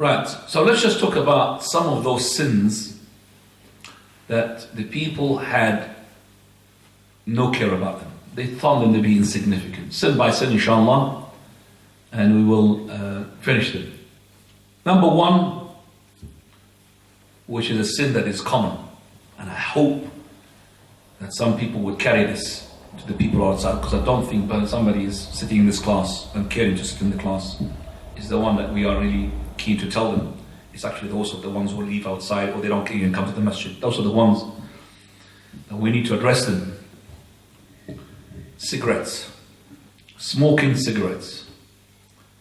Right, so let's just talk about some of those sins that the people had no care about them. They thought them to be insignificant. Sin by sin, inshallah, and we will finish them. Number one, which is a sin that is common, and I hope that some people would carry this to the people outside, because I don't think somebody is sitting in this class and caring to sit in the class is the one that we are really keen to tell them. It's actually those are the ones who leave outside or they don't even come to the masjid. Those are the ones that we need to address them. Cigarettes. Smoking cigarettes.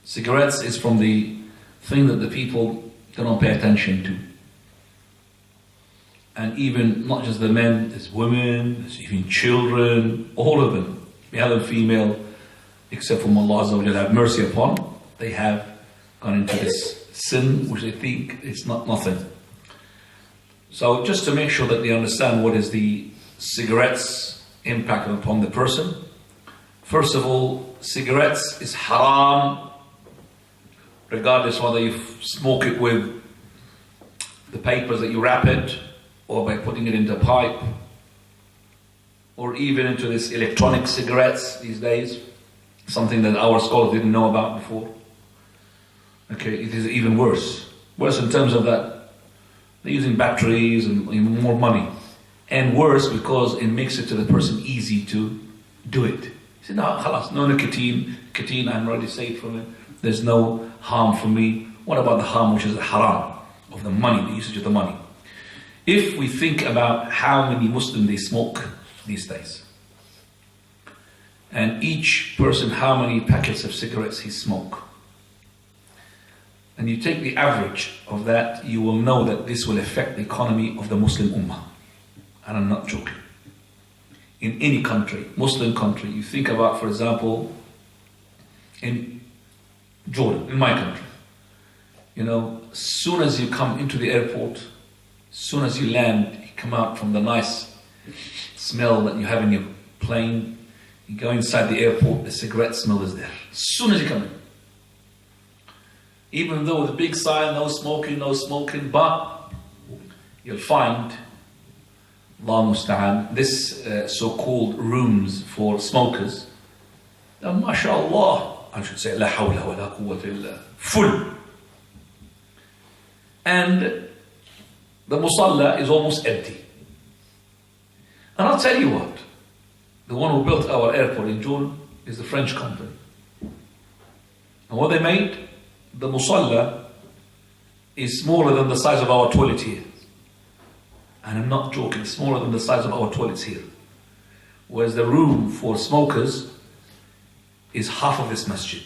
Cigarettes is from the thing that the people don't pay attention to. And even not just the men, there's women, there's even children, all of them, male and female, except for Allah Azza wa Jalla have mercy upon, they have gone into this sin which they think is not nothing. So just to make sure that they understand what is the cigarettes impact upon the person. First of all, cigarettes is haram, regardless whether you smoke it with the papers that you wrap it, or by putting it into a pipe, or even into this electronic cigarettes these days, something that our scholars didn't know about before. Okay, it is even worse. Worse in terms of that they're using batteries and even more money. And worse because it makes it to the person easy to do it. He said, no, khalas, no nicotine, I'm already safe from it. There's no harm for me. What about the harm which is the haram of the money, the usage of the money? If we think about how many Muslims they smoke these days, and each person how many packets of cigarettes he smoke, and you take the average of that, you will know that this will affect the economy of the Muslim Ummah. And I'm not joking. In any country, Muslim country, you think about, for example, in Jordan, in my country, as soon as you come into the airport, as soon as you land, you come out from the nice smell that you have in your plane, you go inside the airport, the cigarette smell is there. As soon as you come in. Even though the big sign, no smoking, but you'll find, Allah musta'an, this so-called rooms for smokers, mashallah, I should say, la hawla wa la quwwata illa, full. And the musalla is almost empty. And I'll tell you what, the one who built our airport in Jordan is the French company. And what they made, the musalla is smaller than the size of our toilet here. And I'm not joking, smaller than the size of our toilets here. Whereas the room for smokers is half of this masjid.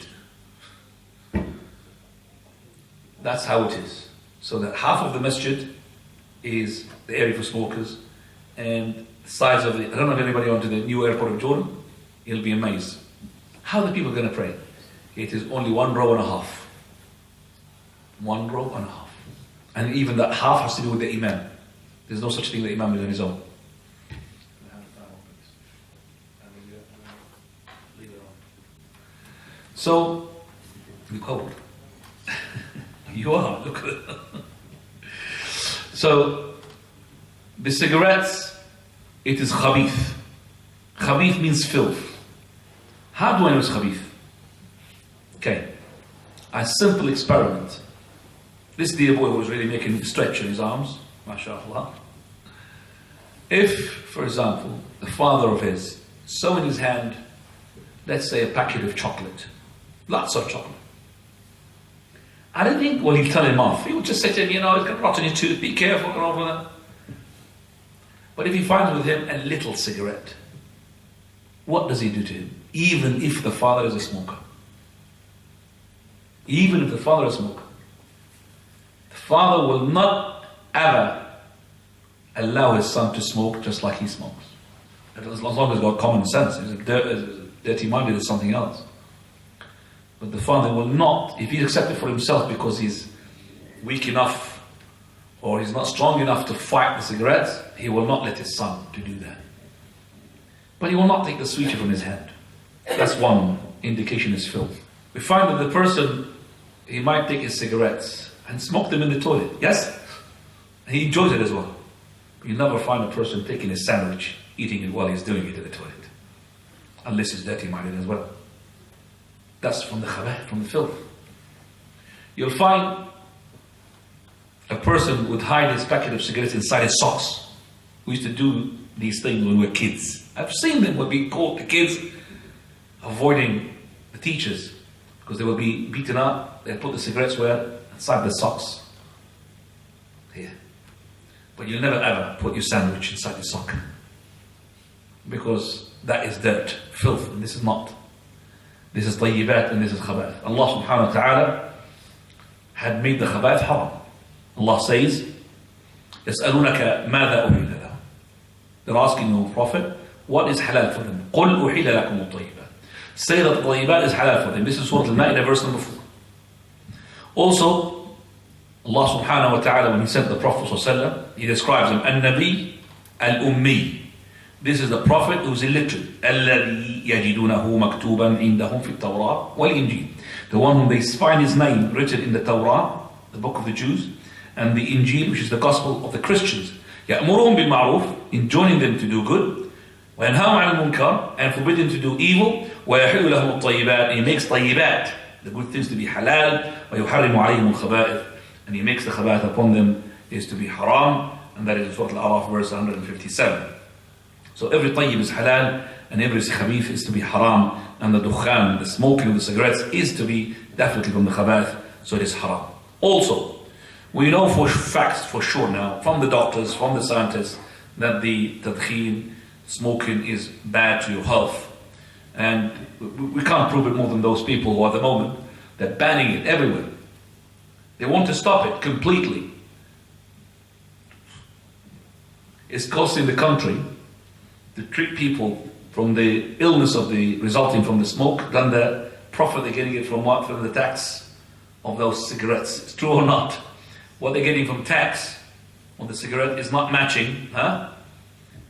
That's how it is. So that half of the masjid is the area for smokers, and the size of I don't know if anybody went to the new airport of Jordan, you'll be amazed. How are the people going to pray? It is only 1 row and a half. 1 row and a half. And even that half has to do with the Imam. There's no such thing that Imam is on his own. So, you cold. You are, look at it. So, the cigarettes, it is khabith. Khabith means filth. How do I know it's khabith? Okay, a simple experiment. This dear boy was really making a stretch in his arms, mashallah. If, for example, the father of his saw in his hand, let's say a packet of chocolate, lots of chocolate. I don't think, well, he'd tell him off. He would just say to him, it's got rot on your tooth, be careful, get over that. But if he finds with him a little cigarette, what does he do to him? Even if the father is a smoker. Even if the father is a smoker. The father will not ever allow his son to smoke just like he smokes. As long as he's got common sense. If he's dirty minded, it's something else. But the father will not, if he's accepted for himself because he's weak enough or he's not strong enough to fight the cigarettes, he will not let his son to do that. But he will not take the sweeter from his hand. That's one indication is filth. We find that the person, he might take his cigarettes and smoke them in the toilet. Yes? He enjoys it as well. You never find a person taking a sandwich, eating it while he's doing it in the toilet. Unless he's dirty-minded as well. That's from the khabath, from the filth. You'll find a person would hide his packet of cigarettes inside his socks. We used to do these things when we were kids. I've seen them when we caught the kids avoiding the teachers because they will be beaten up. They'll put the cigarettes where? Inside the socks. Here. But you'll never ever put your sandwich inside your sock. Because that is dirt, filth, and this is not. This is tayyibat and this is khabath. Allah subhanahu wa ta'ala had made the khabath haram. Allah says, يَسْأَلُونَكَ مَاذَا أُحِلَّ لَهُ. They're asking you, Prophet, what is halal for them? قُلْ أُحِلَّ لَكُمُ الطَّيِّبَاتِ. Say that tayyibat is halal for them. This is Surah Al-Ma'idah, verse number 4. Also, Allah subhanahu wa ta'ala, when He sent the Prophet sallallahu alaihi wasallam, He describes him, An-Nabi al-Ummi. This is the Prophet who is illiterate. الَّذِي يَجِدُونَهُ مَكْتُوبًا عِنْدَهُمْ فِي التَّوْرَاةِ وَالْإِنْجِيلِ. The one whom they find his name written in the Torah, the book of the Jews, and the Injil, which is the gospel of the Christians. يَأْمُرُهُمْ بِالْمَعْرُوفِ, enjoining them to do good, وَيَنْهَاهُمْ عَنِ الْمُنْكَرِ, and forbidding to do evil, وَيَحِلُّ لَهُمُ الطَّيِّبَاتِ, and He makes طيبات, the good things to be halal, وَيُحَرِّمُ عَلَيْهِمُ الْخَبَائِثِ, and He makes the khabath upon them is to be haram, and that is Surah Al-Araf, verse 157. So every tayyib is halal, and every khabith is to be haram, and the dukhan, the smoking of the cigarettes, is to be definitely from the khabath, so it is haram. Also, we know for facts, for sure now, from the doctors, from the scientists, that the tadkheen, smoking, is bad to your health. And we can't prove it more than those people who at the moment, they're banning it everywhere. They want to stop it completely. It's costing the country to treat people from the illness of the resulting from the smoke than the profit they're getting it from what? From the tax of those cigarettes. It's true or not? What they're getting from tax on the cigarette is not matching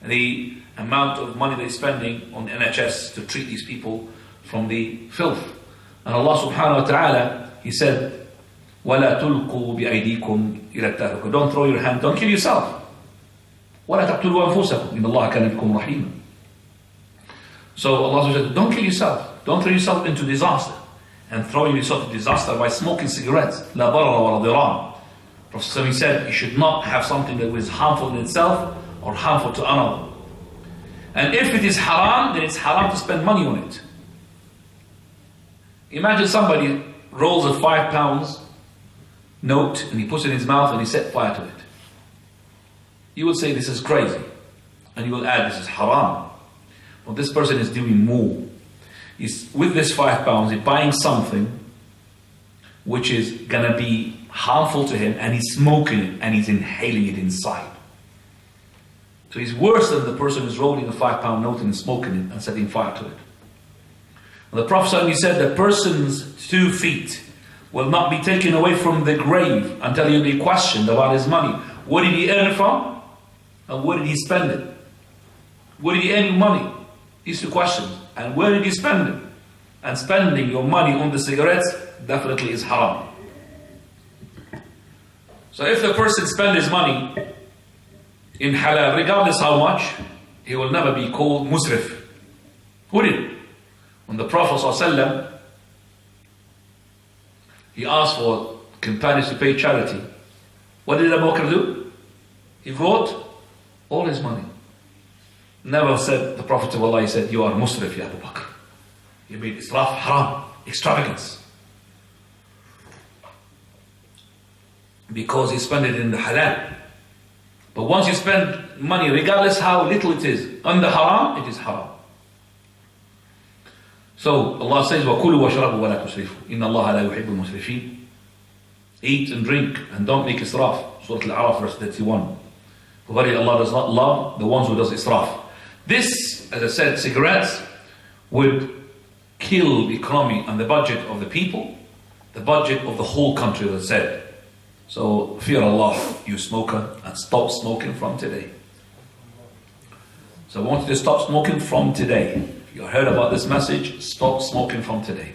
the amount of money they're spending on NHS to treat these people from the filth. And Allah subhanahu wa ta'ala, He said, وَلَا تُلْقُوا بِأَيْدِيكُمْ إِلَى التَّهْلُكَةِ. Don't throw your hand, don't kill yourself. وَلَا تَقْتُلُوا أَنفُسَكُمْ إِنَّ اللَّهَ كَانَ بِكُمْ رَحِيمًا. So Allah said, don't kill yourself. Don't throw yourself into disaster. And throwing yourself into disaster by smoking cigarettes. لَا ضَرَرَ وَلَا ضِرَارَ. Prophet said, you should not have something that is harmful in itself or harmful to another. And if it is haram, then it's haram to spend money on it. Imagine somebody rolls a £5 note and he puts it in his mouth and he set fire to it. You will say this is crazy. And you will add this is haram. But this person is doing more. With this £5, he's buying something which is going to be harmful to him, and he's smoking it and he's inhaling it inside. So he's worse than the person who's rolling a £5 note and smoking it and setting fire to it. And the Prophet said the person's 2 feet will not be taken away from the grave until he'll be questioned about his money. Where did he earn it from? And where did he spend it? Where did he earn your money? These 2 questions. And where did you spend it? And spending your money on the cigarettes definitely is haram. So if the person spends his money in halal, regardless how much, he will never be called musrif. Who did? When the Prophet ﷺ, he asked for companions to pay charity, what did Abu Bakr do? He brought all his money. Never said, the Prophet of Allah, he said, you are musrif, ya Abu Bakr. You made israf haram, extravagance. Because you spend it in the halal. But once you spend money, regardless how little it is, on the haram, it is haram. So Allah says, وَكُلُوا وَاشْرَبُوا وَلَا تُسْرِفُوا إِنَّ اللَّهَ لَا يُحِبُّ الْمُسْرِفِينَ. Eat and drink and don't make israf. Surah Al-Araf, verse 31. For verily Allah does not love the ones who does israf. This, as I said, cigarettes would kill the economy and the budget of the people, the budget of the whole country, as I said. So fear Allah, you smoker, and stop smoking from today. So I want you to stop smoking from today. If you heard about this message, stop smoking from today.